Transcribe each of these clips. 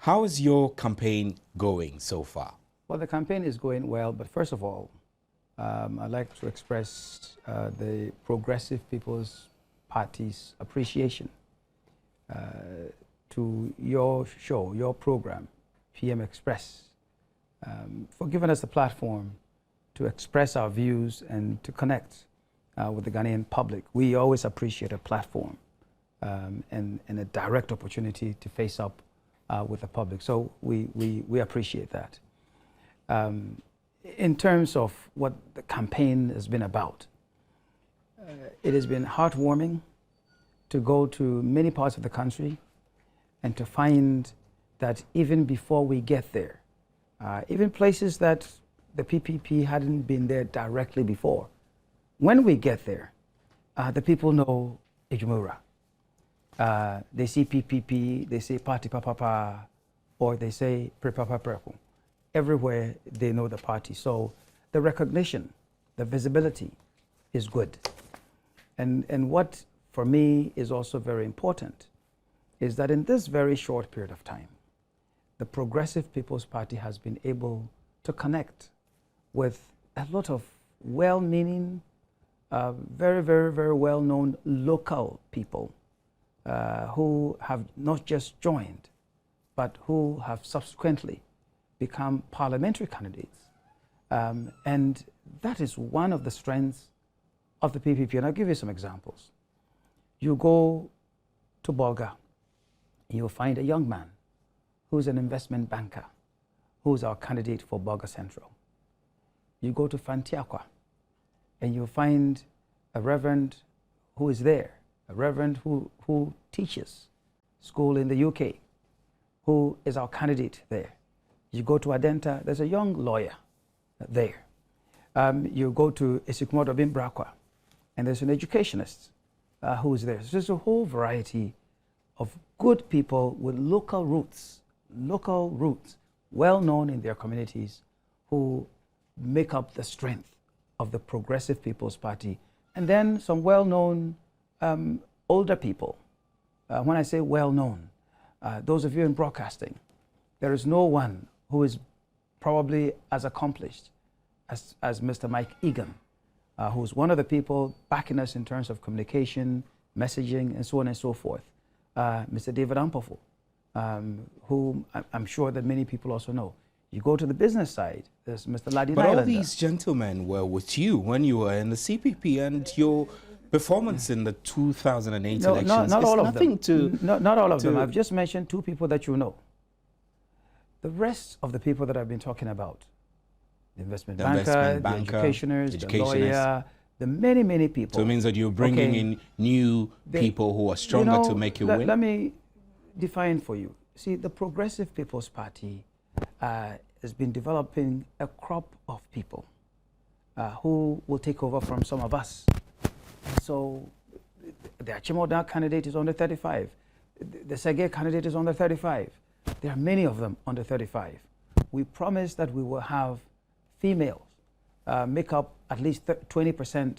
How is your campaign going so far? Well, the campaign is going well, but first of all, I'd like to express the Progressive People's Party's appreciation to your show, your program, PM Express, for giving us the platform to express our views and to connect with the Ghanaian public. We always appreciate a platform and a direct opportunity to face up with the public. So we appreciate that. In terms of what the campaign has been about, it has been heartwarming to go to many parts of the country and to find that even before we get there, even places that the PPP hadn't been there directly before, when we get there, the people know Ejumura. They see PPP, they say Party Papa, or they say Prepapa Prepo. Everywhere they know the party. So the recognition, the visibility is good. And what for me is also very important is that in this very short period of time, the Progressive People's Party has been able to connect with a lot of well-meaning, very, very, very well-known local people who have not just joined, but who have subsequently become parliamentary candidates. And that is one of the strengths of the PPP. And I'll give you some examples. You go to Bolga, you'll find a young man who's an investment banker, who's our candidate for Bolga Central. You go to Fantiakwa, and you'll find a reverend who is there, a reverend who teaches school in the UK, who is our candidate there. You go to Adenta, there's a young lawyer there. You go to Isikumodo Bimbrakwa, and there's an educationist who is there. So there's a whole variety of good people with local roots, well known in their communities, who make up the strength of the Progressive People's Party. And then some well-known older people. When I say well-known, those of you in broadcasting, there is no one who is probably as accomplished as Mr. Mike Egan, who's one of the people backing us in terms of communication, messaging, and so on and so forth. Mr. David Ampofo, whom I'm sure that many people also know. You go to the business side, there's Mr. Ladin But Islander. all these gentlemen were with you when you were in the CPP, and your performance in the 2008 elections not is all of nothing them. Not all of them. I've just mentioned two people that you know. The rest of the people that I've been talking about, the investment banker, the educationers, the lawyer, the many, many people. So it means that you're bringing in new people who are stronger to make you win? Let me define for you. See, the Progressive People's Party has been developing a crop of people who will take over from some of us. So the Achimoda candidate is under 35. The Sege candidate is under 35. There are many of them under 35. We promise that we will have females make up at least 20%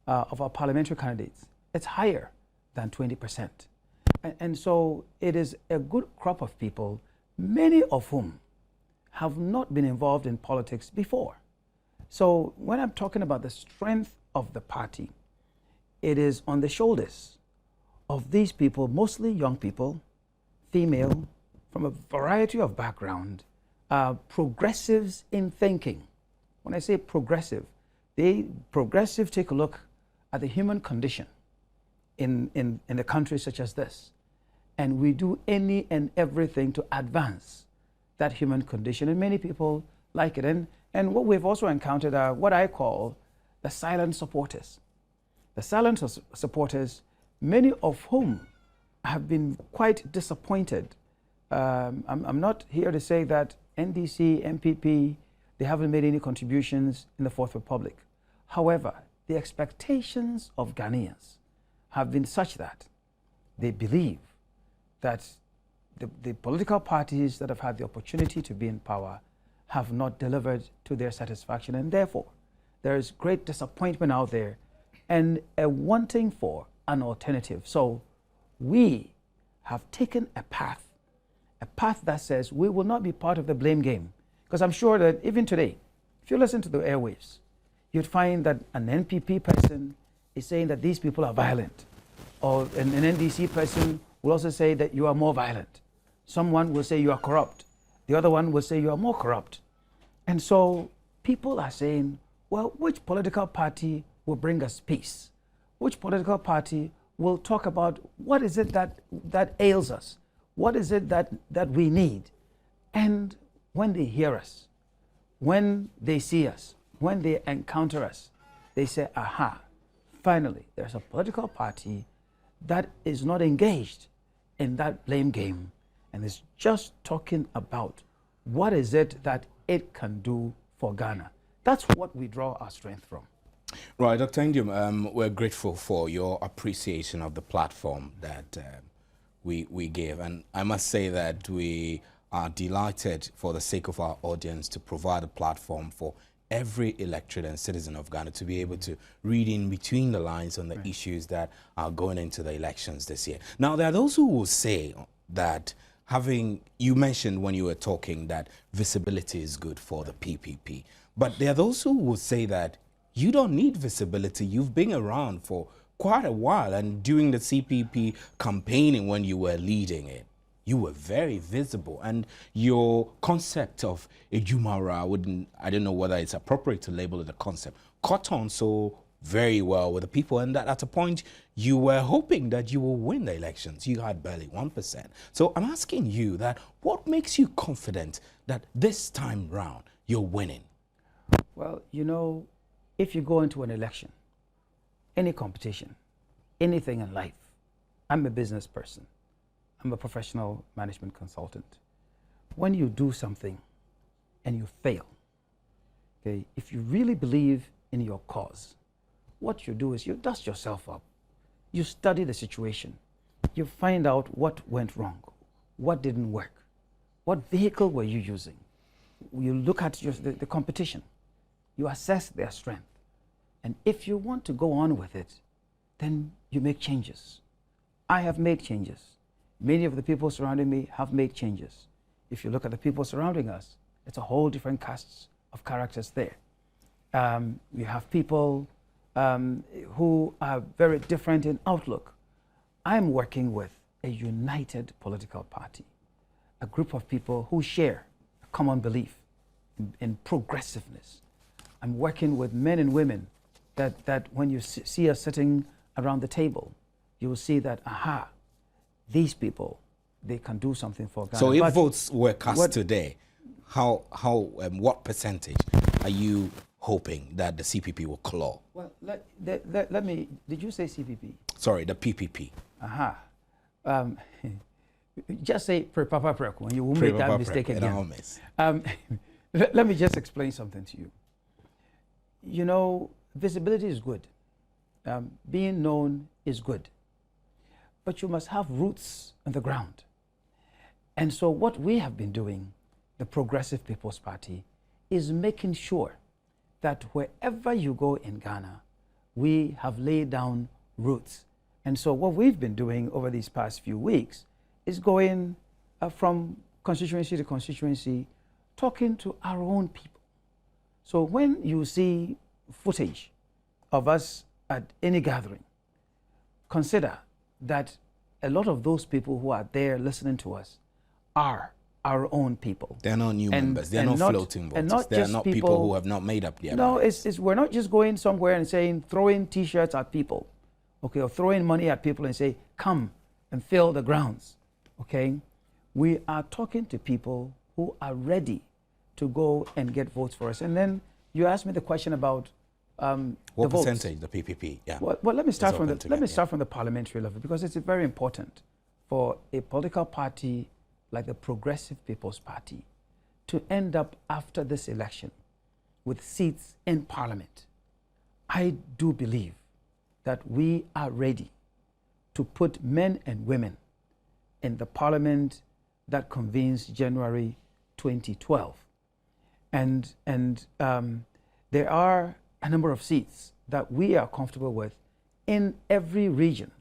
of our parliamentary candidates. It's higher than 20%. And so it is a good crop of people, many of whom have not been involved in politics before. So when I'm talking about the strength of the party, it is on the shoulders of these people, mostly young people, female, from a variety of background, progressives in thinking. When I say progressive, progressive take a look at the human condition in a country such as this. And we do any and everything to advance that human condition. And many people like it. And what we've also encountered are what I call the silent supporters. The silent supporters, many of whom have been quite disappointed. I'm not here to say that NDC, MPP, they haven't made any contributions in the Fourth Republic. However, the expectations of Ghanaians have been such that they believe that the political parties that have had the opportunity to be in power have not delivered to their satisfaction, and therefore there is great disappointment out there and a wanting for an alternative. So we have taken a path a path that says we will not be part of the blame game. Because I'm sure that even today, if you listen to the airwaves, you'd find that an NPP person is saying that these people are violent. Or an NDC person will also say that you are more violent. Someone will say you are corrupt. The other one will say you are more corrupt. And so people are saying, well, which political party will bring us peace? Which political party will talk about what is it that ails us? What is it that we need? And when they hear us, when they see us, when they encounter us, they say, aha, finally, there's a political party that is not engaged in that blame game and is just talking about what is it that it can do for Ghana. That's what we draw our strength from. Right, Dr. Ndium, we're grateful for your appreciation of the platform that we gave. And I must say that we are delighted for the sake of our audience to provide a platform for every electorate and citizen of Ghana to be able to read in between the lines on the issues that are going into the elections this year. Now, there are those who will say that you mentioned when you were talking that visibility is good for the PPP, but there are those who will say that you don't need visibility. You've been around for quite a while, and during the CPP campaigning when you were leading it, you were very visible, and your concept of a Jumara, I don't know whether it's appropriate to label it a concept, caught on so very well with the people, and that at a point you were hoping that you will win the elections. You had barely 1%. So I'm asking you that, what makes you confident that this time round you're winning? Well, you know, if you go into an election, any competition, anything in life, I'm a business person. I'm a professional management consultant. When you do something and you fail, okay, if you really believe in your cause, what you do is you dust yourself up. You study the situation. You find out what went wrong, what didn't work, what vehicle were you using. You look at the competition. You assess their strength. And if you want to go on with it, then you make changes. I have made changes. Many of the people surrounding me have made changes. If you look at the people surrounding us, it's a whole different cast of characters there. We have people who are very different in outlook. I'm working with a united political party, a group of people who share a common belief in progressiveness. I'm working with men and women that when you see us sitting around the table, you will see that, aha, these people, they can do something for Ghana. So if votes were cast today, what percentage are you hoping that the CPP will claw? Well, let me, did you say CPP? Sorry, the PPP. Aha. Just say pre-papa preku, and you won't make that mistake again. Let me just explain something to you. You know, visibility is good. Being known is good. But you must have roots on the ground. And so what we have been doing, the Progressive People's Party, is making sure that wherever you go in Ghana, we have laid down roots. And so what we've been doing over these past few weeks is going from constituency to constituency, talking to our own people. So when you see footage of us at any gathering, consider that a lot of those people who are there listening to us are our own people. They're not new members. They're not floating voters. They're not people who have not made up their minds. No, we're not just going somewhere and saying, throwing T-shirts at people, okay, or throwing money at people and say, come and fill the grounds, okay? We are talking to people who are ready to go and get votes for us. And then you asked me the question about what the percentage, the PPP? Yeah. Well, let me start from the parliamentary level, because it's very important for a political party like the Progressive People's Party to end up after this election with seats in parliament. I do believe that we are ready to put men and women in the parliament that convenes January 2012. And there are a number of seats that we are comfortable with in every region.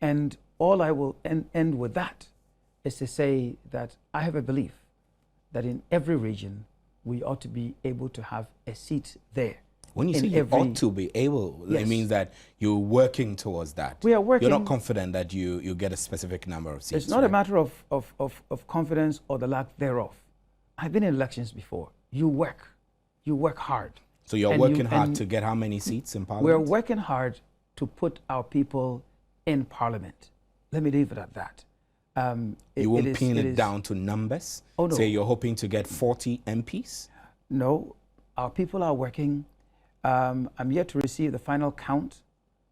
And all I will end with that is to say that I have a belief that in every region, we ought to be able to have a seat there. When you say you ought to be able, Yes. it means that you're working towards that. We are working. You're not confident that you get a specific number of seats. It's not right? a matter of confidence or the lack thereof. I've been in elections before. You work hard. So you're working hard to get how many seats in Parliament? We're working hard to put our people in Parliament. Let me leave it at that. You won't pin it down to numbers? Oh, no. Say you're hoping to get 40 MPs? No, our people are working. I'm yet to receive the final count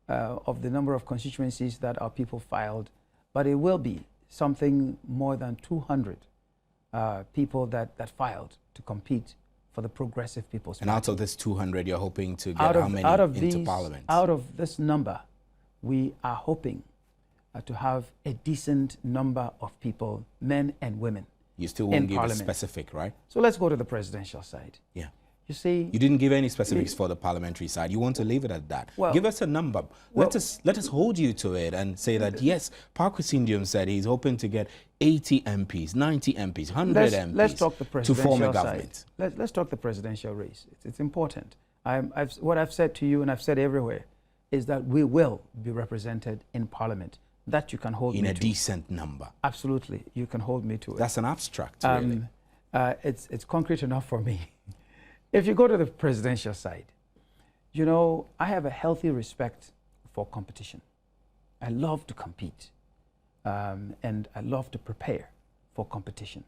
of the number of constituencies that our people filed, but it will be something more than 200 people that filed to compete for the Progressive People's Party. And out of this 200, you're hoping to get how many into Parliament? Out of this number, we are hoping to have a decent number of people, men and women. You still won't give Parliament. a specific, right? So let's go to the presidential side. Yeah. You see, you didn't give any specifics for the parliamentary side. You want to leave it at that. Well, give us a number. Well, let us hold you to it and say that yes, Parkwes Indium said he's hoping to get 80 MPs, 90 MPs, 100 MPs let's talk the presidential to form a side. government. Let's talk the presidential race. It's important. What I've said to you and I've said everywhere is that we will be represented in Parliament. That you can hold me to. In a decent number. Absolutely, you can hold me to it. That's an abstract, really. It's concrete enough for me. If you go to the presidential side, you know, I have a healthy respect for competition. I love to compete, and I love to prepare for competition.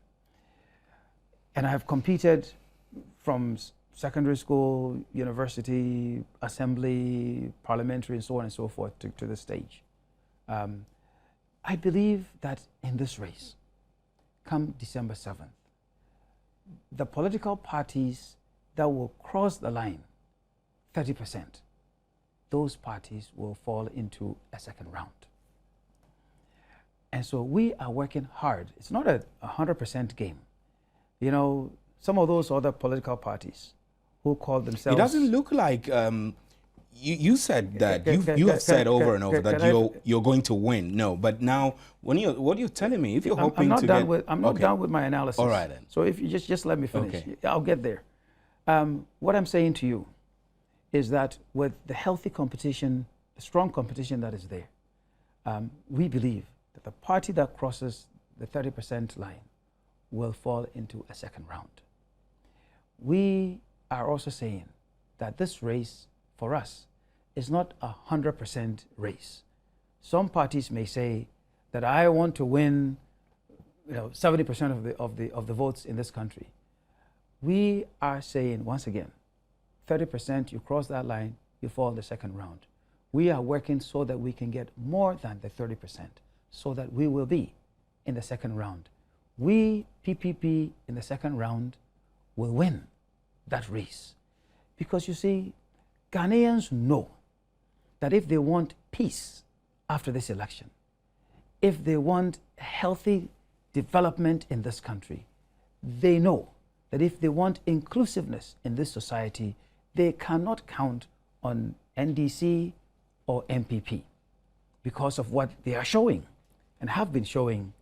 And I have competed from secondary school, university, assembly, parliamentary, and so on and so forth to the stage. I believe that in this race, come December 7th, the political parties that will cross the line, 30%, those parties will fall into a second round. And so we are working hard. It's not a 100% game. You know, some of those other political parties who call themselves... It doesn't look like... You said that you have said over and over that you're going to win. No, but now what you're telling me, if you're hoping to get, I'm not done with my analysis. All right then. So if you just let me finish, Okay. I'll get there. What I'm saying to you is that with the healthy competition, the strong competition that is there, we believe that the party that crosses the 30% line will fall into a second round. We are also saying that this race for us is not a 100% race. Some parties may say that I want to win, 70% of the votes in this country. We are saying once again, 30%, you cross that line, you fall in the second round. We are working so that we can get more than the 30%, so that we will be in the second round. We, PPP, in the second round, will win that race. Because you see, Ghanaians know that if they want peace after this election, if they want healthy development in this country, they know that if they want inclusiveness in this society, they cannot count on NDC or MPP because of what they are showing and have been showing,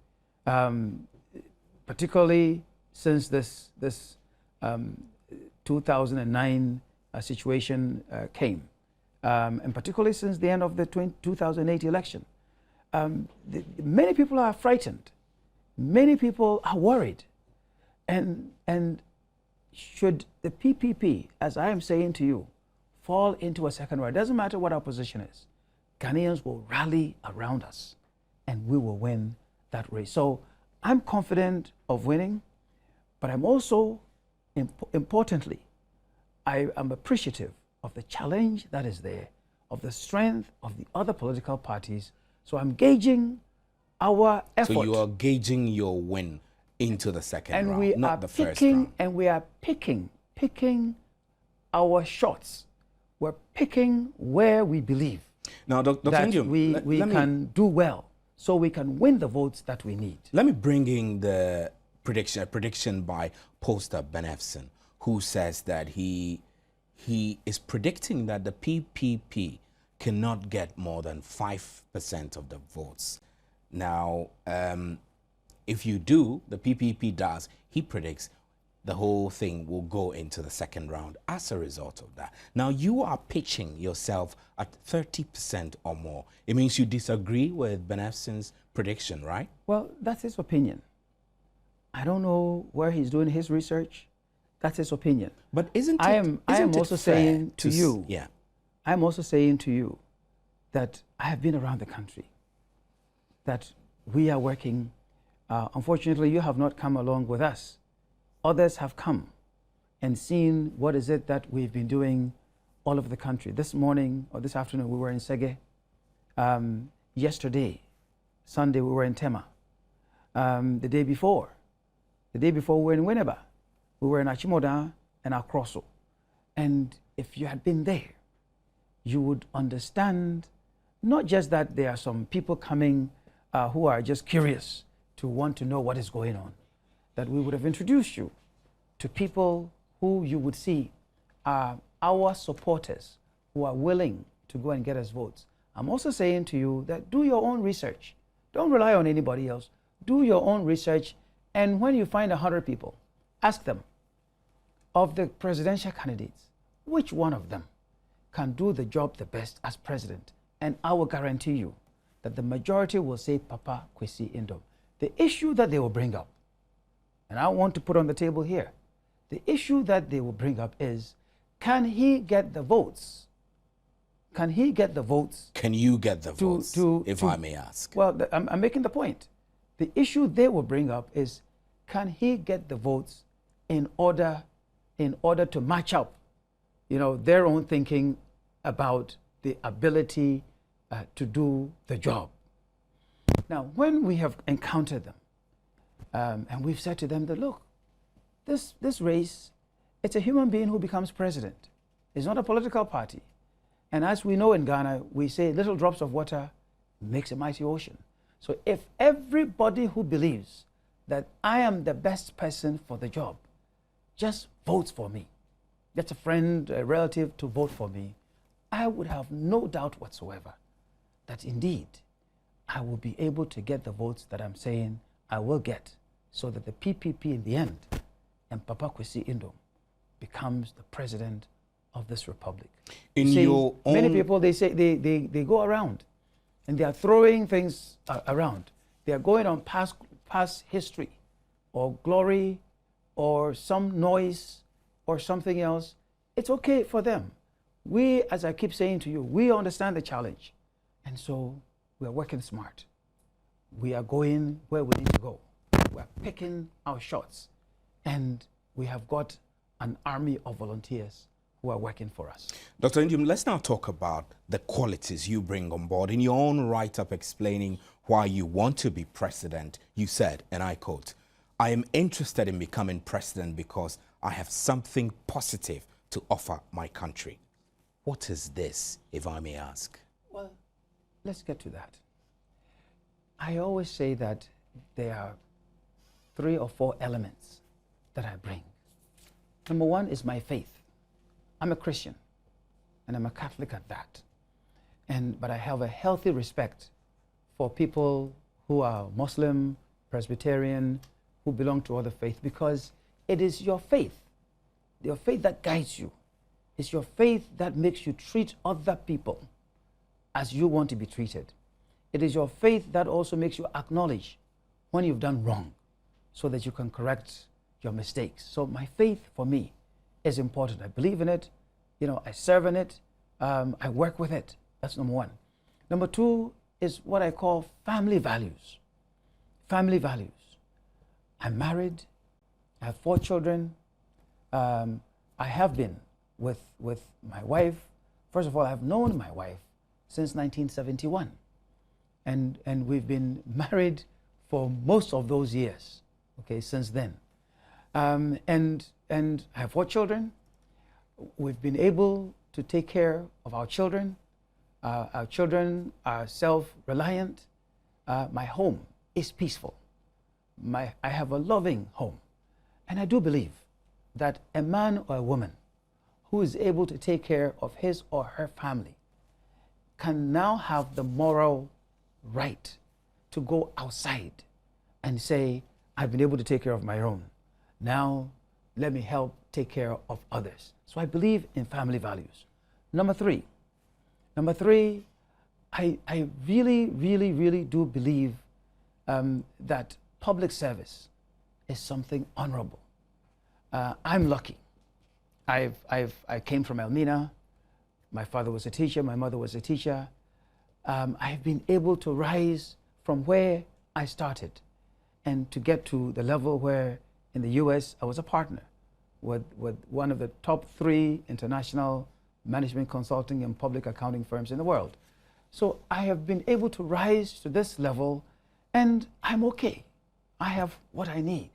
particularly since this 2009 situation came, and particularly since the end of the 2008 election. Many people are frightened. Many people are worried. And should the PPP, as I am saying to you, fall into a second round, it doesn't matter what our position is, Ghanaians will rally around us and we will win that race. So I'm confident of winning, but I'm also, importantly, I am appreciative of the challenge that is there, of the strength of the other political parties. So I'm gauging our effort. So you are gauging your win into the second round, not the first round. And we are picking our shots. We're picking where we believe now, Dr. that Indium, we can do well, so we can win the votes that we need. Let me bring in the prediction by Poster Benefson, who says that he is predicting that the PPP cannot get more than 5% of the votes. Now, If you do, the PPP does, he predicts the whole thing will go into the second round as a result of that. Now, you are pitching yourself at 30% or more. It means you disagree with Benefson's prediction, right? Well, that's his opinion. I don't know where he's doing his research. That's his opinion. But isn't it? I am also saying to you. Yeah. I'm also saying to you that I have been around the country. That we are working. Unfortunately, you have not come along with us. Others have come and seen what is it that we've been doing all over the country. This morning or this afternoon, we were in Sege. Yesterday, Sunday, we were in Tema. The day before we were in Winneba. We were in Achimoda and Akroso. And if you had been there, you would understand not just that there are some people coming who are just curious to want to know what is going on, that we would have introduced you to people who you would see are our supporters who are willing to go and get us votes. I'm also saying to you that do your own research. Don't rely on anybody else. Do your own research, and when you find 100 people, ask them, of the presidential candidates, which one of them can do the job the best as president? And I will guarantee you that the majority will say Papa Kwesi Indom. The issue that they will bring up, and I want to put on the table here, the issue that they will bring up is, can he get the votes? Can he get the votes? Can you get the votes, if I may ask? Well, I'm making the point. The issue they will bring up is, can he get the votes in order to match up, their own thinking about the ability to do the job. Now, when we have encountered them, and we've said to them that, look, this race, it's a human being who becomes president. It's not a political party. And as we know in Ghana, we say little drops of water makes a mighty ocean. So if everybody who believes that I am the best person for the job just votes for me, gets a friend, a relative to vote for me, I would have no doubt whatsoever that indeed I will be able to get the votes that I'm saying I will get, so that the PPP in the end and Papa Kwesi Indom becomes the president of this republic. Many people, they say they go around and they are throwing things around. They are going on past history or glory or some noise or something else. It's okay for them. We, as I keep saying to you, we understand the challenge. And so we are working smart. We are going where we need to go. We are picking our shots. And we have got an army of volunteers who are working for us. Dr. Njum, let's now talk about the qualities you bring on board. In your own write-up explaining why you want to be president, you said, and I quote, "I am interested in becoming president because I have something positive to offer my country." What is this, if I may ask? Well, let's get to that. I always say that there are 3 or 4 elements that I bring. Number 1 is my faith. I'm a Christian, and I'm a Catholic at that. But I have a healthy respect for people who are Muslim, Presbyterian, who belong to other faiths, because it is your faith that guides you. It's your faith that makes you treat other people as you want to be treated. It is your faith that also makes you acknowledge when you've done wrong, so that you can correct your mistakes. So my faith, for me, is important. I believe in it. I serve in it. I work with it. That's number 1. Number 2 is what I call family values. Family values. I'm married. I have 4 children. I have been with my wife. First of all, I've known my wife since 1971. And we've been married for most of those years, okay, since then. And I have 4 children. We've been able to take care of our children. Our children are self-reliant. My home is peaceful. I have a loving home. And I do believe that a man or a woman who is able to take care of his or her family can now have the moral right to go outside and say, I've been able to take care of my own. Now, let me help take care of others. So I believe in family values. Number three, I really, really, really do believe that public service is something honorable. I'm lucky. I came from Elmina. My father was a teacher. My mother was a teacher. I've been able to rise from where I started and to get to the level where in the US I was a partner with one of the top 3 international management consulting and public accounting firms in the world. So I have been able to rise to this level and I'm okay. I have what I need.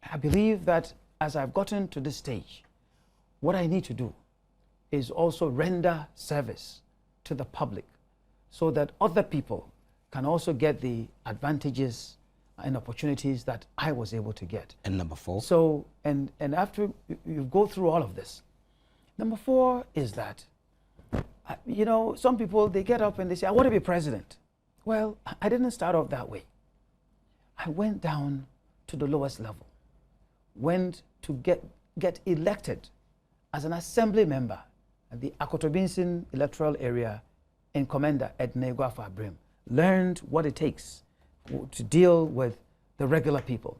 I believe that as I've gotten to this stage, what I need to do is also render service to the public so that other people can also get the advantages and opportunities that I was able to get. And number 4? So, and after you go through all of this, number 4 is that, you know, some people, they get up and they say, I want to be president. Well, I didn't start off that way. I went down to the lowest level, went to get elected as an assembly member at the Akotobinsin electoral area in Commander at Negwafa Brim. Learned what it takes to deal with the regular people,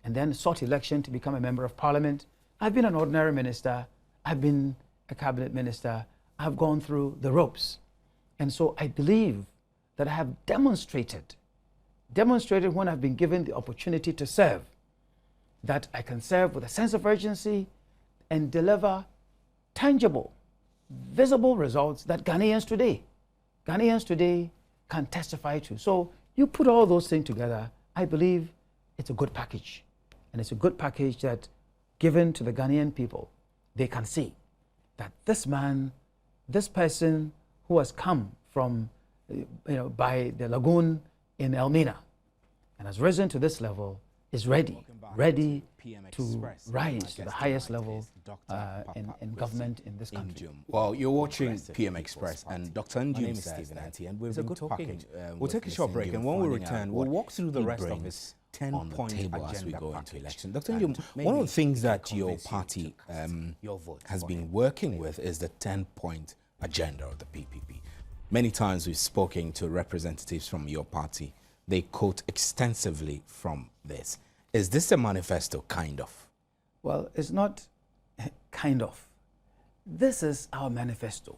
and then sought election to become a member of parliament. I've been an ordinary minister. I've been a cabinet minister. I've gone through the ropes. And so I believe that I have demonstrated when I've been given the opportunity to serve, that I can serve with a sense of urgency and deliver tangible, visible results that Ghanaians today can testify to. So you put all those things together, I believe it's a good package. And it's a good package that, given to the Ghanaian people, they can see that this man, this person who has come from, by the lagoon in Elmina and has risen to this level is ready to rise to the highest level in government in this country. Well, you're watching PM Express, and Dr. Ndium says that, and we've been talking. We'll take a short break, and when we return, we'll walk through the rest of his 10-point agenda as we go into election. Dr. Ndium, one of the things that your party has been working with is the 10-point agenda of the PPP. Many times we've spoken to representatives from your party. They quote extensively from this. Is this a manifesto, kind of? Well, it's not kind of. This is our manifesto.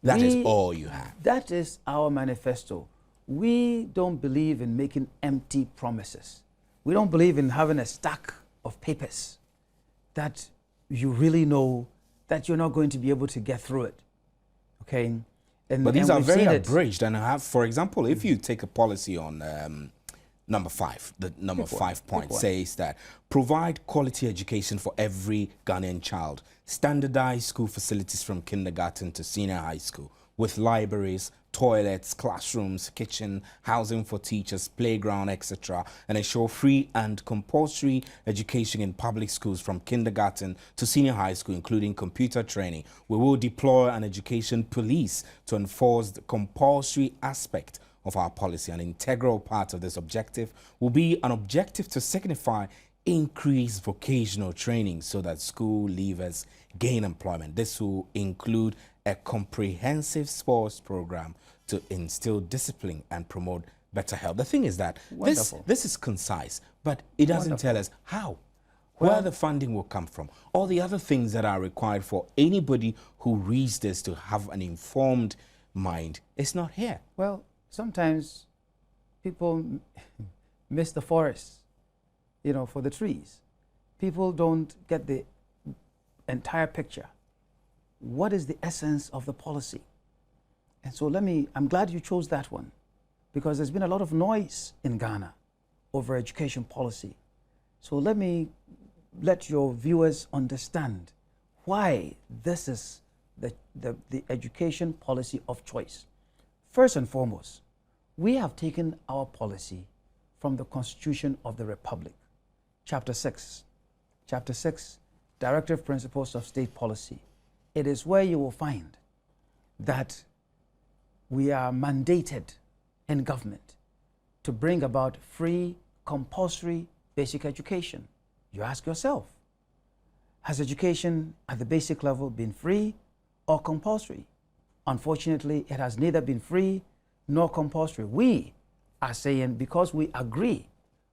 That is all you have? That is our manifesto. We don't believe in making empty promises. We don't believe in having a stack of papers that you really know that you're not going to be able to get through it. Okay? But these are very abridged, and have, for example, if you take a policy on number 5, the number 5 point says that provide quality education for every Ghanaian child, standardize school facilities from kindergarten to senior high school with libraries, toilets, classrooms, kitchen, housing for teachers, playground, etc., and ensure free and compulsory education in public schools from kindergarten to senior high school, including computer training. We will deploy an education police to enforce the compulsory aspect of our policy. An integral part of this objective will be an objective to signify increased vocational training so that school leavers gain employment. This will include a comprehensive sports program to instill discipline and promote better health. The thing is that this is concise, but it doesn't tell us how, where the funding will come from, all the other things that are required for anybody who reads this to have an informed mind. It's not here. Well, sometimes people miss the forest, for the trees. People don't get the entire picture. What is the essence of the policy? And so I'm glad you chose that one, because there's been a lot of noise in Ghana over education policy. So let your viewers understand why this is the education policy of choice. First and foremost, we have taken our policy from the Constitution of the Republic, Chapter 6. Chapter 6, Directive Principles of State Policy. It is where you will find that we are mandated in government to bring about free, compulsory basic education. You ask yourself, has education at the basic level been free or compulsory? Unfortunately, it has neither been free nor compulsory. We are saying, because we agree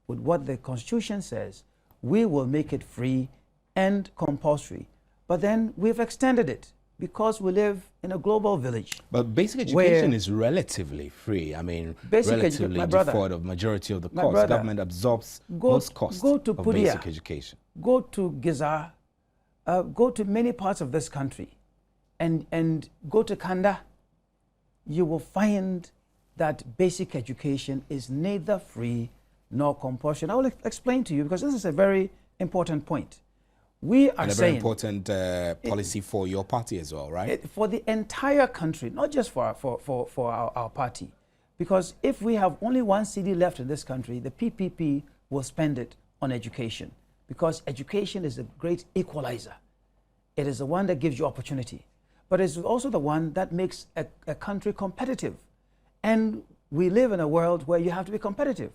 with what the Constitution says, we will make it free and compulsory. But then we've extended it because we live in a global village. But basic education is relatively free. I mean, relatively devoid of majority of the cost. Government absorbs most costs of basic education. Go to Giza, go to many parts of this country, and go to Kanda. You will find that basic education is neither free nor compulsory. I will explain to you, because this is a very important point. We are and a saying, very important policy for your party as well, right? For the entire country, not just for our party. Because if we have only one cedi left in this country, the PPP will spend it on education. Because education is a great equalizer. It is the one that gives you opportunity. But it's also the one that makes a country competitive. And we live in a world where you have to be competitive.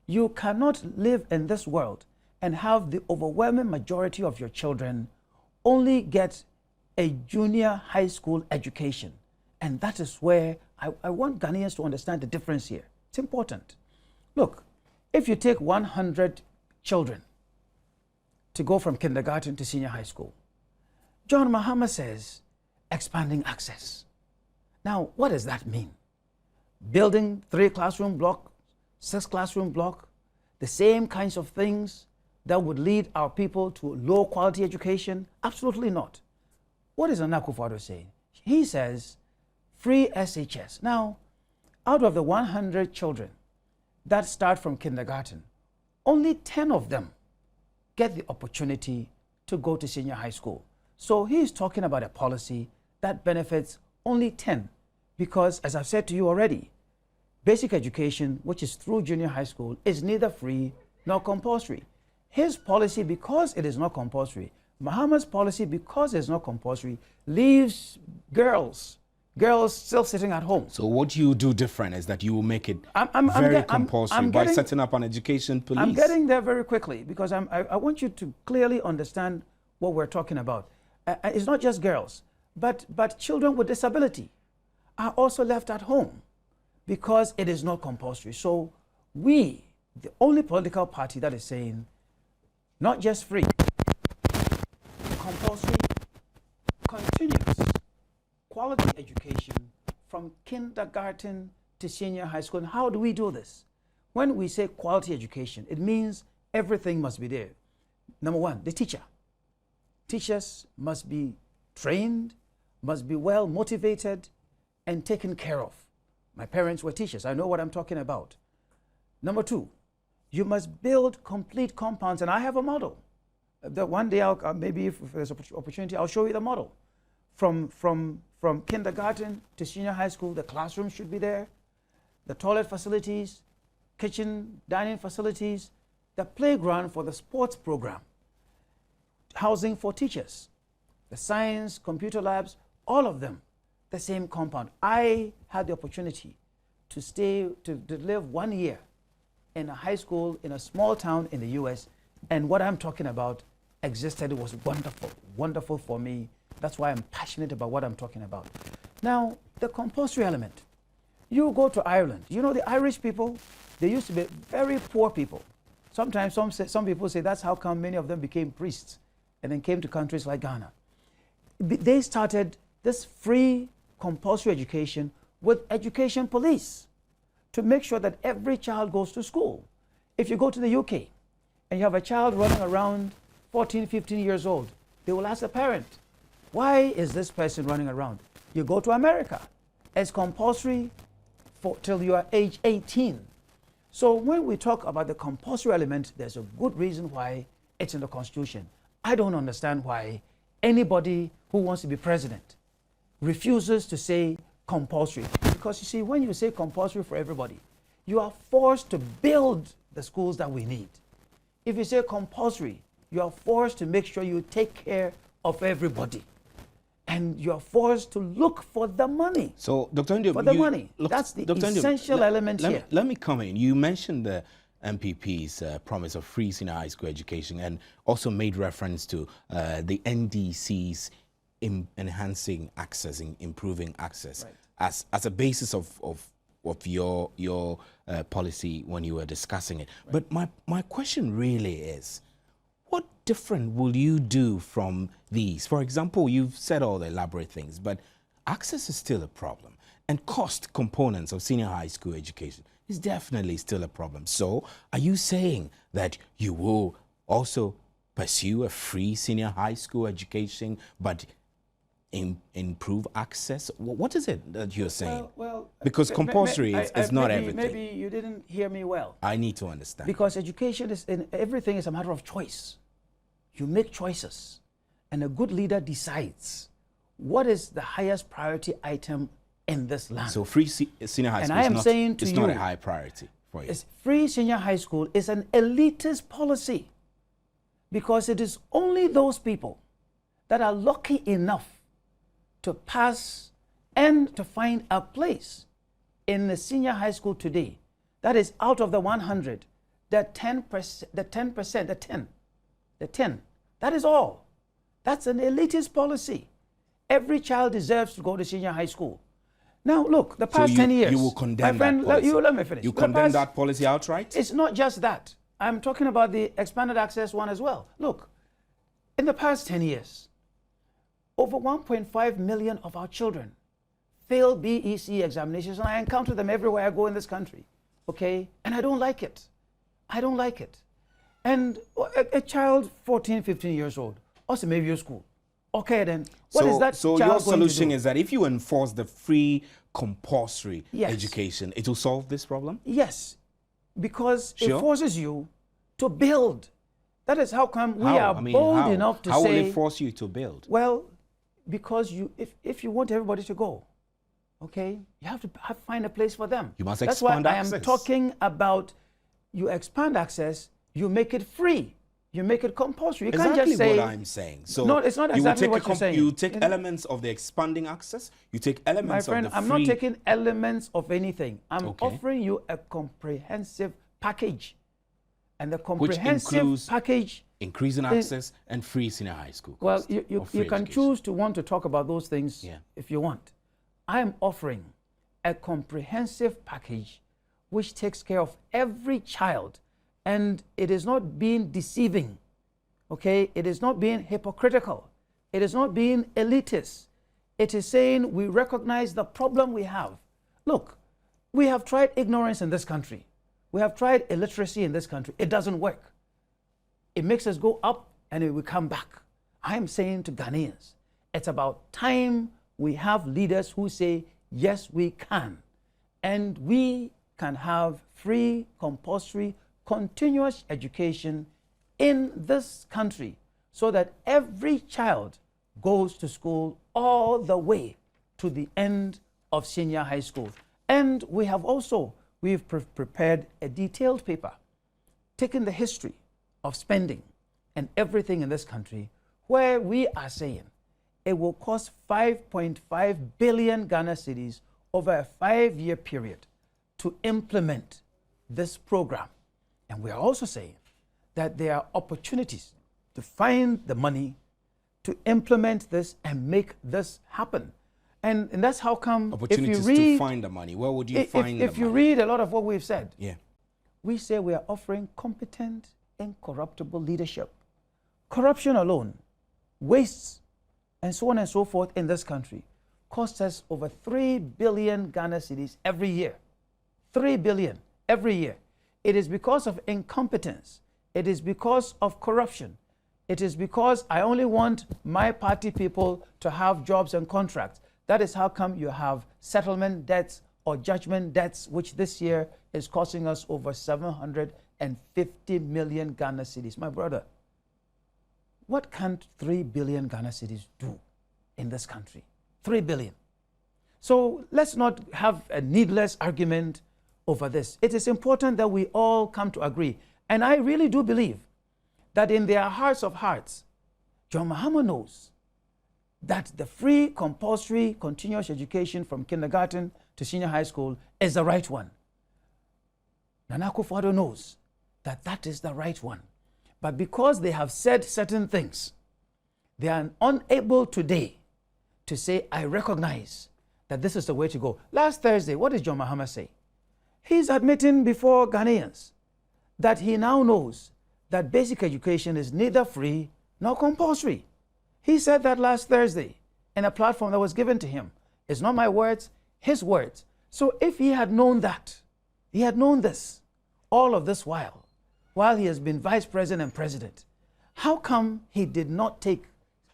You cannot live in this world and have the overwhelming majority of your children only get a junior high school education. And that is where I want Ghanaians to understand the difference here. It's important. Look, if you take 100 children to go from kindergarten to senior high school, John Mahama says expanding access. Now, what does that mean? Building 3 classroom block, 6 classroom block, the same kinds of things that would lead our people to low quality education? Absolutely not. What is Nana Akufo-Addo saying? He says free SHS. Now, out of the 100 children that start from kindergarten, only 10 of them get the opportunity to go to senior high school. So he's talking about a policy that benefits only 10, because, as I've said to you already, basic education, which is through junior high school, is neither free nor compulsory. His policy, because it is not compulsory, Mahama's policy, because it's not compulsory, leaves girls still sitting at home. So what you do different is that you will make it very compulsory by setting up an education police. I'm getting there very quickly, because I want you to clearly understand what we're talking about. It's not just girls, but children with disability are also left at home because it is not compulsory. So we, the only political party that is saying not just free, compulsory, continuous, quality education from kindergarten to senior high school. And how do we do this? When we say quality education, it means everything must be there. Number one, the teacher. Teachers must be trained, must be well motivated and taken care of. My parents were teachers. I know what I'm talking about. Number two, you must build complete compounds, and I have a model. That one day, maybe if there's an opportunity, I'll show you the model. From kindergarten to senior high school, the classroom should be there, the toilet facilities, kitchen, dining facilities, the playground for the sports program, housing for teachers, the science, computer labs, all of them, the same compound. I had the opportunity to live 1 year in a high school in a small town in the US, and what I'm talking about existed. It was wonderful, wonderful for me. That's why I'm passionate about what I'm talking about. Now, the compulsory element. You go to Ireland. You know, the Irish people, they used to be very poor people. Sometimes some people say that's how come many of them became priests and then came to countries like Ghana. They started this free compulsory education with education police to make sure that every child goes to school. If you go to the UK and you have a child running around 14, 15 years old, they will ask the parent, why is this person running around? You go to America. It's compulsory till you are age 18. So when we talk about the compulsory element, there's a good reason why it's in the Constitution. I don't understand why anybody who wants to be president refuses to say compulsory. Because you see, when you say compulsory for everybody, you are forced to build the schools that we need. If you say compulsory, you are forced to make sure you take care of everybody. And you are forced to look for the money. So, Dr. Ndiom, for the money. That's the essential element here. Let me come in. You mentioned MPP's promise of free senior high school education, and also made reference to the NDC's enhancing access, improving access, as a basis of your policy when you were discussing it. But my question really is, what different will you do from these? For example, you've said all the elaborate things, but access is still a problem, and cost components of senior high school education is definitely still a problem. So are you saying that you will also pursue a free senior high school education, but improve access? What is it that you're saying? Well, because compulsory is not everything. Maybe you didn't hear me well. I need to understand. Because education everything is a matter of choice. You make choices, and a good leader decides what is the highest priority item in this land. So free senior high school is not a high priority for you. Free senior high school is an elitist policy, because it is only those people that are lucky enough to pass and to find a place in the senior high school today. That is out of the 100, the 10%, that is all. That's an elitist policy. Every child deserves to go to senior high school. Now, look, the past 10 years. You will condemn that policy. Let me finish. You condemn that policy outright? It's not just that. I'm talking about the expanded access one as well. Look, in the past 10 years, over 1.5 million of our children fail BEC examinations, and I encounter them everywhere I go in this country, okay? And I don't like it. I don't like it. And a child, 14, 15 years old, also maybe your school. Okay, then, what is that So child your solution going to do? is that if you enforce the free compulsory Yes. education, it will solve this problem? Yes, because it Sure. forces you to build. That is how come we are bold enough to say... How will say... it force you to build? Well, because if you want everybody to go, okay, you have to find a place for them. You must That's expand why access. I am talking about, you expand access, you make it free, you make it compulsory. You Exactly can't just say... what I'm saying. So no, it's not exactly what you're saying. You take elements of the expanding access, you take elements My friend, of the I'm free... not taking elements of anything. I'm Okay. offering you a comprehensive package. And the which comprehensive includes package... increasing access and free senior high school Well, cost, you or free can education. choose to want to talk about those things if you want. I am offering a comprehensive package which takes care of every child, and it is not being deceiving, okay? It is not being hypocritical. It is not being elitist. It is saying we recognize the problem we have. Look, we have tried ignorance in this country. We have tried illiteracy in this country. It doesn't work. It makes us go up and it will come back. I am saying to Ghanaians, it's about time we have leaders who say, yes, we can. And we can have free, compulsory, continuous education in this country so that every child goes to school all the way to the end of senior high school. And we have also, we've prepared a detailed paper, taking the history of spending and everything in this country, where we are saying it will cost 5.5 billion Ghana cedis over a 5-year period to implement this program. And we are also saying that there are opportunities to find the money to implement this and make this happen. And that's how come opportunities to find the money. Where would you find the money? If you read a lot of what we've said, we say we are offering competent, incorruptible leadership. Corruption alone, wastes, and so on and so forth in this country costs us over 3 billion Ghana cedis every year. 3 billion every year. It is because of incompetence. It is because of corruption. It is because I only want my party people to have jobs and contracts. That is how come you have settlement debts or judgment debts, which this year is costing us over 750 million Ghana cedis. My brother, what can 3 billion Ghana cedis do in this country? 3 billion. So let's not have a needless argument over this. It is important that we all come to agree. And I really do believe that in their hearts of hearts, John Mahama knows that the free, compulsory, continuous education from kindergarten to senior high school is the right one. Nana Akufo-Addo knows that that is the right one. But because they have said certain things, they are unable today to say, I recognize that this is the way to go. Last Thursday, what did John Mahama say? He's admitting before Ghanaians that he now knows that basic education is neither free nor compulsory. He said that last Thursday in a platform that was given to him. It's not my words, his words. So if he had known that, he had known this, all of this while he has been vice president and president, how come he did not take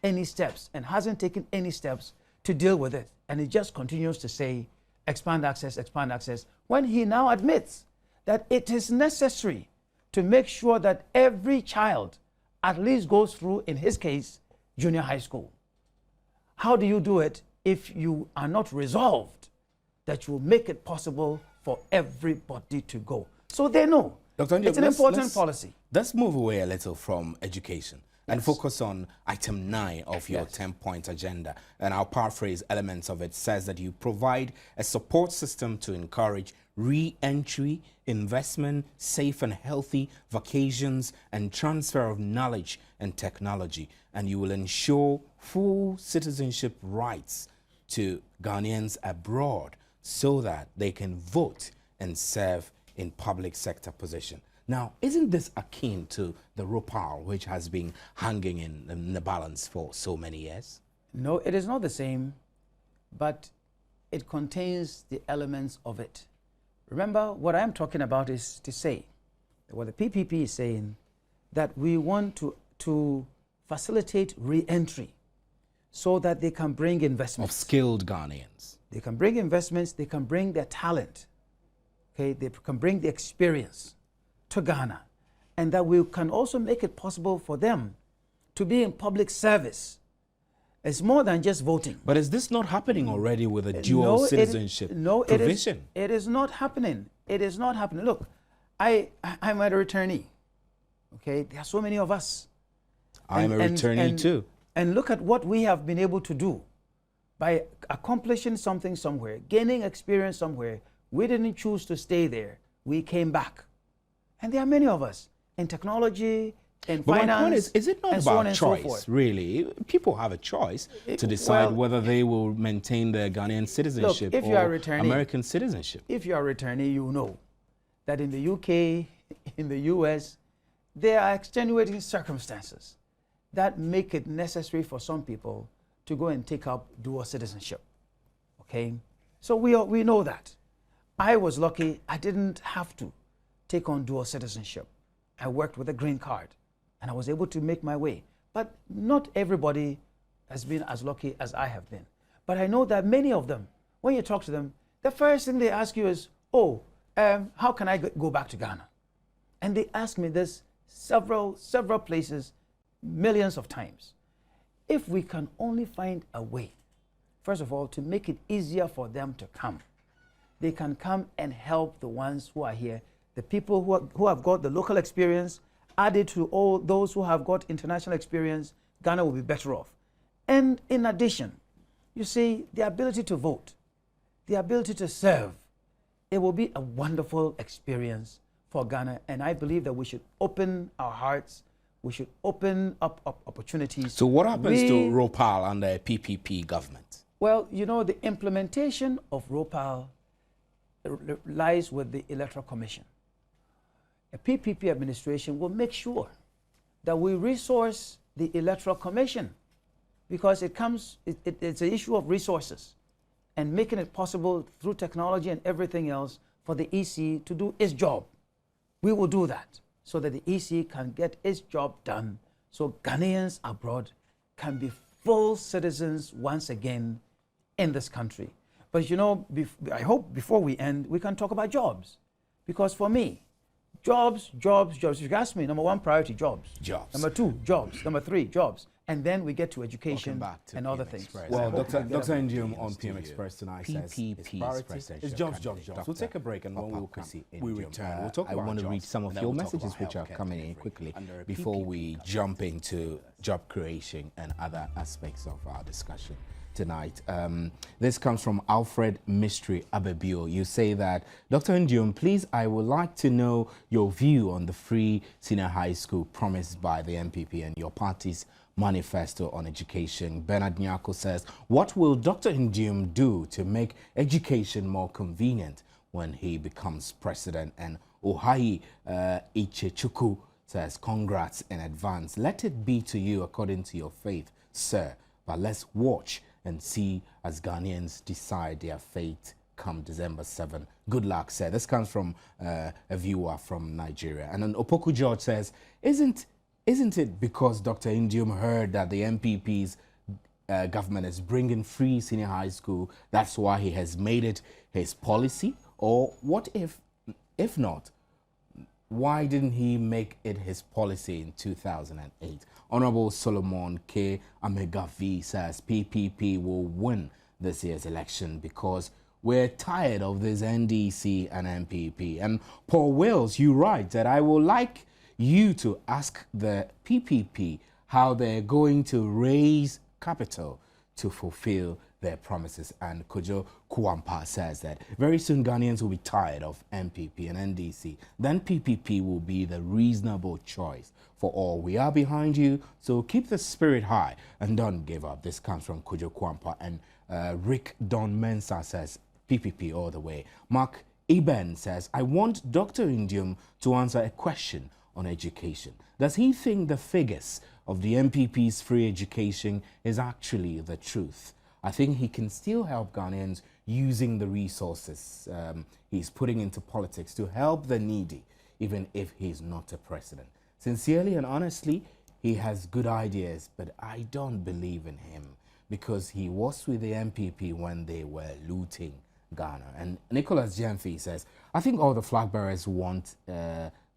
any steps and hasn't taken any steps to deal with it? And he just continues to say, expand access, when he now admits that it is necessary to make sure that every child at least goes through, in his case, junior high school. How do you do it if you are not resolved that you will make it possible for everybody to go? So they know. Dr. Njom, it's an important policy. Let's move away a little from education and focus on item 9 of your 10-point agenda. And I'll paraphrase elements of it. Says that you provide a support system to encourage re-entry, investment, safe and healthy vacations, and transfer of knowledge and technology. And you will ensure full citizenship rights to Ghanaians abroad so that they can vote and serve in public sector position. Now, isn't this akin to the ROPAL, which has been hanging in the balance for so many years? No, it is not the same, but it contains the elements of it. Remember, what I'm talking about is to say, what the PPP is saying, that we want to facilitate re-entry so that they can bring investments. Of skilled Ghanaians. They can bring investments, they can bring their talent, okay? They can bring the experience to Ghana, and that we can also make it possible for them to be in public service. It's more than just voting. But is this not happening already with a dual citizenship provision? It is not happening. It is not happening. Look, I'm a returnee. Okay, there are so many of us. I'm a returnee too. And look at what we have been able to do by accomplishing something somewhere, gaining experience somewhere. We didn't choose to stay there. We came back. And there are many of us in technology, in finance. But my point is it not about choice, really? People have a choice to decide whether they will maintain their Ghanaian citizenship or American citizenship. If you are a returnee, you know that in the UK, in the US, there are extenuating circumstances that make it necessary for some people to go and take up dual citizenship. Okay? So we know that. I was lucky, I didn't have to take on dual citizenship. I worked with a green card and I was able to make my way. But not everybody has been as lucky as I have been. But I know that many of them, when you talk to them, the first thing they ask you is, how can I go back to Ghana? And they ask me this several places, millions of times. If we can only find a way, first of all, to make it easier for them to come, they can come and help the ones who are here, the people who have got the local experience, added to all those who have got international experience, Ghana will be better off. And in addition, you see, the ability to vote, the ability to serve, it will be a wonderful experience for Ghana. And I believe that we should open our hearts, we should open up opportunities. So what happens to ROPAL under a PPP government? Well, you know, the implementation of ROPAL lies with the Electoral Commission. A PPP administration will make sure that we resource the Electoral Commission, because it's an issue of resources and making it possible through technology and everything else for the EC to do its job. We will do that so that the EC can get its job done, so Ghanaians abroad can be full citizens once again in this country. But you know, I hope before we end, we can talk about jobs. Because for me, jobs. If you ask me, number one priority, jobs. Number two, jobs. Number three, jobs. And then we get to education and other things. Well, Dr. Njom on PM Express tonight says it's jobs. We'll take a break, and when we return, we'll talk about I want to read some of your messages which are coming in quickly before we jump into job creation and other aspects of our discussion. tonight. This comes from Alfred Mystery Abebio. You say that, Dr. Ndium, please, I would like to know your view on the free senior high school promised by the MPP and your party's manifesto on education. Bernard Nyako says, what will Dr. Ndium do to make education more convenient when he becomes president? And Ohai Ichechuku says, congrats in advance. Let it be to you according to your faith, sir. But let's watch and see as Ghanaians decide their fate come December 7. Good luck, sir. This comes from a viewer from Nigeria. And then Opoku George says, isn't it because Dr. Ndium heard that the MPP's government is bringing free senior high school, that's why he has made it his policy? Or what if not, why didn't he make it his policy in 2008? Honorable Solomon K. Amegavi says PPP will win this year's election because we're tired of this NDC and MPP. And Paul Wills, you write that I would like you to ask the PPP how they're going to raise capital to fulfill their promises. And Kojo Kuampa says that very soon Ghanaians will be tired of MPP and NDC. Then PPP will be the reasonable choice for all. We are behind you, so keep the spirit high and don't give up. This comes from Kojo Kuampa. And Rick Don Mensa says PPP all the way. Mark Eben says, I want Dr. Ndium to answer a question on education. Does he think the figures of the MPP's free education is actually the truth? I think he can still help Ghanaians using the resources he's putting into politics to help the needy, even if he's not a president. Sincerely and honestly, he has good ideas, but I don't believe in him because he was with the MPP when they were looting Ghana. And Nicholas Jemfi says, I think all the flag bearers want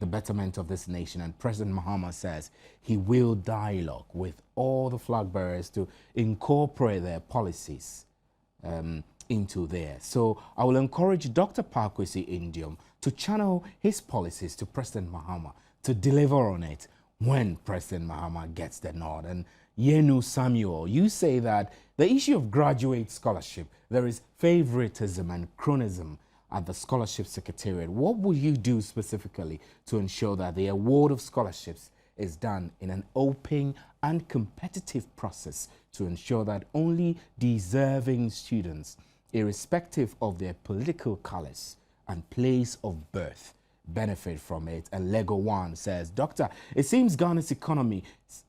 the betterment of this nation, and President Mahama says he will dialogue with all the flag bearers to incorporate their policies into there. So I will encourage Dr. Parkwesi Ndium to channel his policies to President Mahama to deliver on it when President Mahama gets the nod. And Yenu Samuel, you say that the issue of graduate scholarship, there is favoritism and chronism at the Scholarship Secretariat. What will you do specifically to ensure that the award of scholarships is done in an open and competitive process to ensure that only deserving students, irrespective of their political colors and place of birth, benefit from it? And Lego One says, Doctor, it seems Ghana's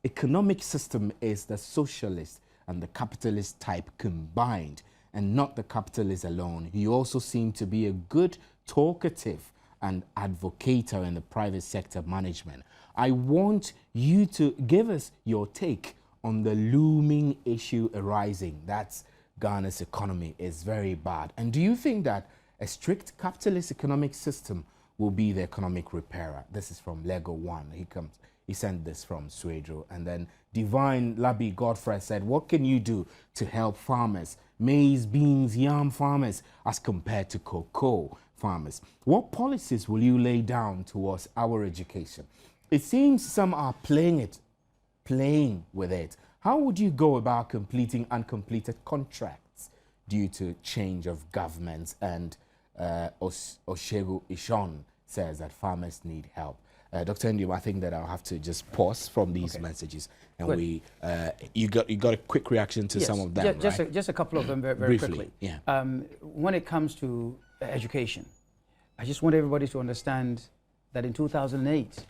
economic system is the socialist and the capitalist type combined, and not the capitalist alone. You also seem to be a good talkative and advocator in the private sector management. I want you to give us your take on the looming issue arising. That's Ghana's economy is very bad. And do you think that a strict capitalist economic system will be the economic repairer? This is from Lego One. He sent this from Swedro. And then Divine Labi Godfrey said, what can you do to help farmers, maize, beans, yam farmers, as compared to cocoa farmers? What policies will you lay down towards our education? It seems some are playing with it. How would you go about completing uncompleted contracts due to change of governments? And Oshegu Ishon says that farmers need help. Dr. Ndium, I think that I'll have to just pause from these messages, and you got a quick reaction to some of them, right? Just a couple of them very Briefly, quickly. yeah. When it comes to education, I just want everybody to understand that in 2008,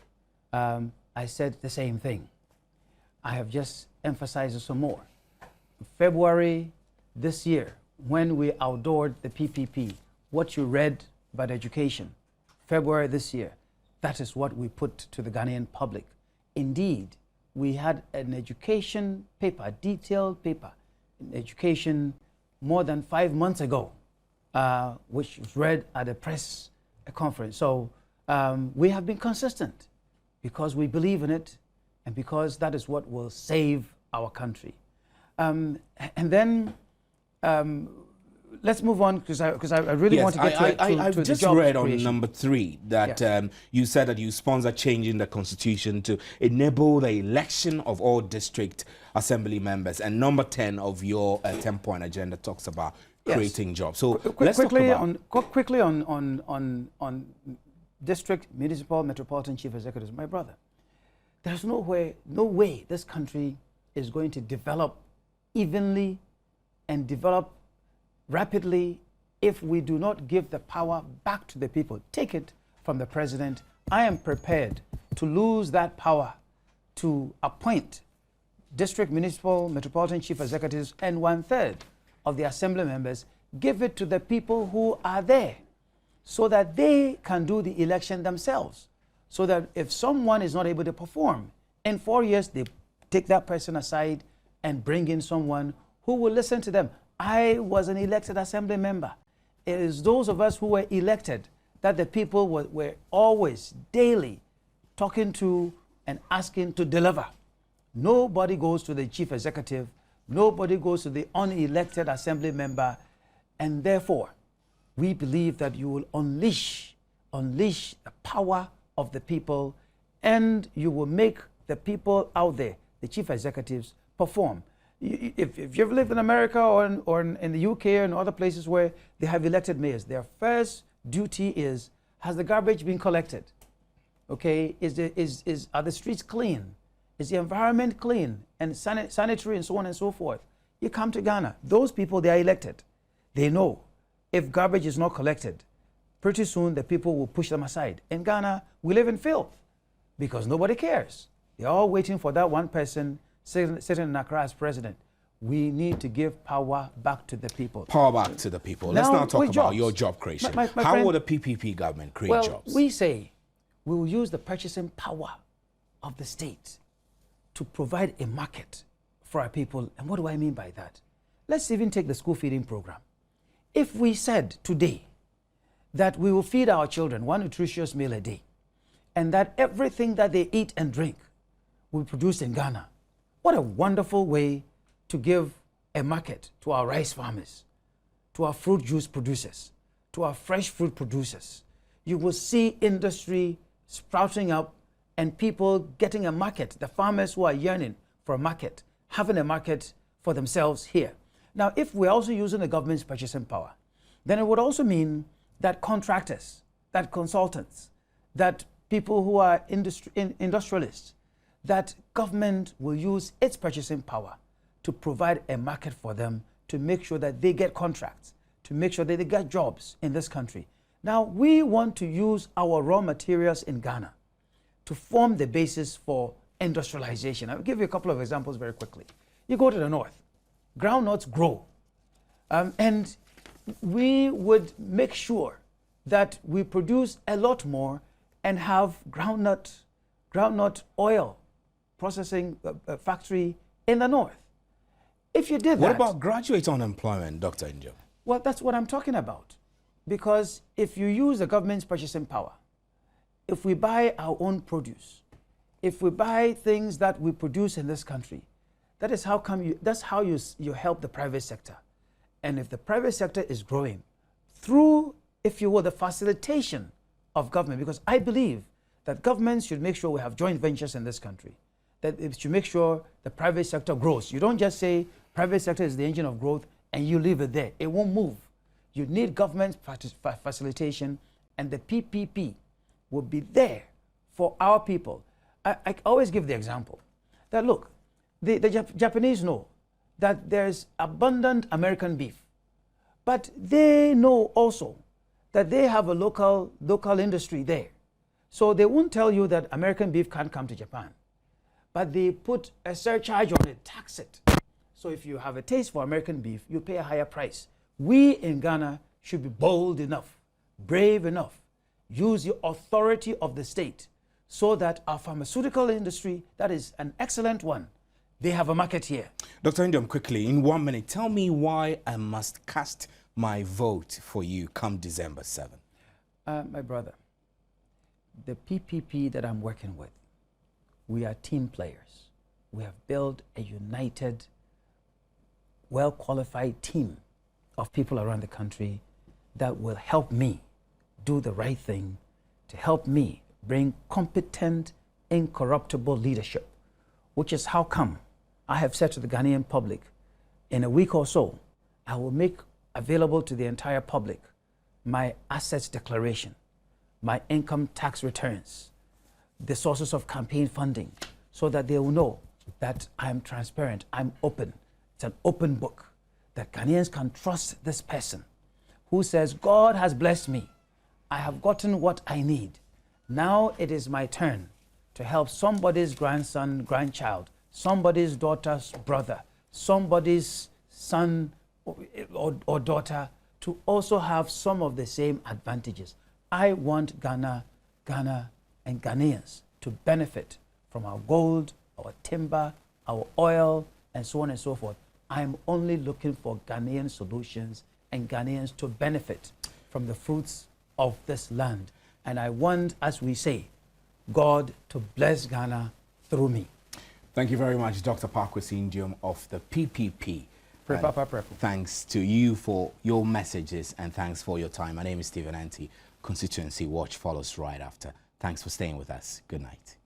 I said the same thing. I have just emphasized it some more. February this year, when we outdoored the PPP, what you read about education, February this year, that is what we put to the Ghanaian public. Indeed, we had an education paper, a detailed paper in education more than 5 months ago, which was read at a press conference. So we have been consistent because we believe in it and because that is what will save our country. And then let's move on because I really Yes, want to get I've to the just job read on creation. number 3 that Yes. you said that you sponsor changing the constitution to enable the election of all district assembly members, and number 10 of your 10-point agenda talks about Yes. creating jobs. So let's Quickly talk about quickly on district, municipal, metropolitan chief executives. My brother, there's no way this country is going to develop evenly and develop rapidly if we do not give the power back to the people. Take it from the president. I am prepared to lose that power to appoint district, municipal, metropolitan chief executives and 1/3 of the assembly members. Give it to the people who are there so that they can do the election themselves. So that if someone is not able to perform, in 4 years, they take that person aside and bring in someone who will listen to them. I was an elected assembly member. It is those of us who were elected that the people were always, daily, talking to and asking to deliver. Nobody goes to the chief executive. Nobody goes to the unelected assembly member. And therefore, we believe that you will unleash the power of the people, and you will make the people out there, the chief executives, perform. If you've lived in America or in the UK and other places where they have elected mayors, their first duty is, has the garbage been collected? Okay, are the streets clean? Is the environment clean and sanitary and so on and so forth? You come to Ghana, those people, they are elected. They know if garbage is not collected, pretty soon the people will push them aside. In Ghana, we live in filth because nobody cares. They're all waiting for that one person sitting in Accra as president. We need to give power back to the people. power back to the people. Let's now talk about jobs. your job creation. My How friend, will the PPP government create well, jobs? we say we will use the purchasing power of the state to provide a market for our people. And what do I mean by that? Let's even take the school feeding program. If we said today that we will feed our children one nutritious meal a day, and that everything that they eat and drink will be produced in Ghana, what a wonderful way to give a market to our rice farmers, to our fruit juice producers, to our fresh fruit producers. You will see industry sprouting up and people getting a market, the farmers who are yearning for a market, having a market for themselves here. Now, if we're also using the government's purchasing power, then it would also mean that contractors, that consultants, that people who are industrialists, that government will use its purchasing power to provide a market for them, to make sure that they get contracts, to make sure that they get jobs in this country. Now, we want to use our raw materials in Ghana to form the basis for industrialization. I'll give you a couple of examples very quickly. You go to the north, groundnuts grow, and we would make sure that we produce a lot more and have groundnut oil processing factory in the north. If you did that... What about graduate unemployment, Dr. Injo? Well, that's what I'm talking about. Because if you use the government's purchasing power, if we buy our own produce, if we buy things that we produce in this country, that's how you help the private sector. And if the private sector is growing through, if you will, the facilitation of government, because I believe that governments should make sure we have joint ventures in this country, that it should make sure the private sector grows. You don't just say private sector is the engine of growth and you leave it there. It won't move. You need government facilitation, and the PPP will be there for our people. I always give the example that, look, the Japanese know that there's abundant American beef, but they know also that they have a local industry there. So they won't tell you that American beef can't come to Japan, but they put a surcharge on it, tax it. So if you have a taste for American beef, you pay a higher price. We in Ghana should be bold enough, brave enough, use the authority of the state so that our pharmaceutical industry, that is an excellent one, they have a market here. Dr. Injom, quickly, in 1 minute, tell me why I must cast my vote for you come December 7th. My brother, the PPP that I'm working with, we are team players. We have built a united, well-qualified team of people around the country that will help me do the right thing, to help me bring competent, incorruptible leadership, which is how come I have said to the Ghanaian public, in a week or so, I will make available to the entire public my assets declaration, my income tax returns, the sources of campaign funding, so that they will know that I'm transparent, I'm open. It's an open book, that Ghanaians can trust this person who says, God has blessed me. I have gotten what I need. Now it is my turn to help somebody's grandson, grandchild, somebody's daughter's brother, somebody's son or daughter to also have some of the same advantages. I want Ghana, and Ghanaians to benefit from our gold, our timber, our oil, and so on and so forth. I'm only looking for Ghanaian solutions and Ghanaians to benefit from the fruits of this land. And I want, as we say, God to bless Ghana through me. Thank you very much, Dr. Pakwesi Ndiom of the PPP. Thanks to you for your messages and thanks for your time. My name is Stephen Anti. Constituency Watch follows right after. Thanks for staying with us. Good night.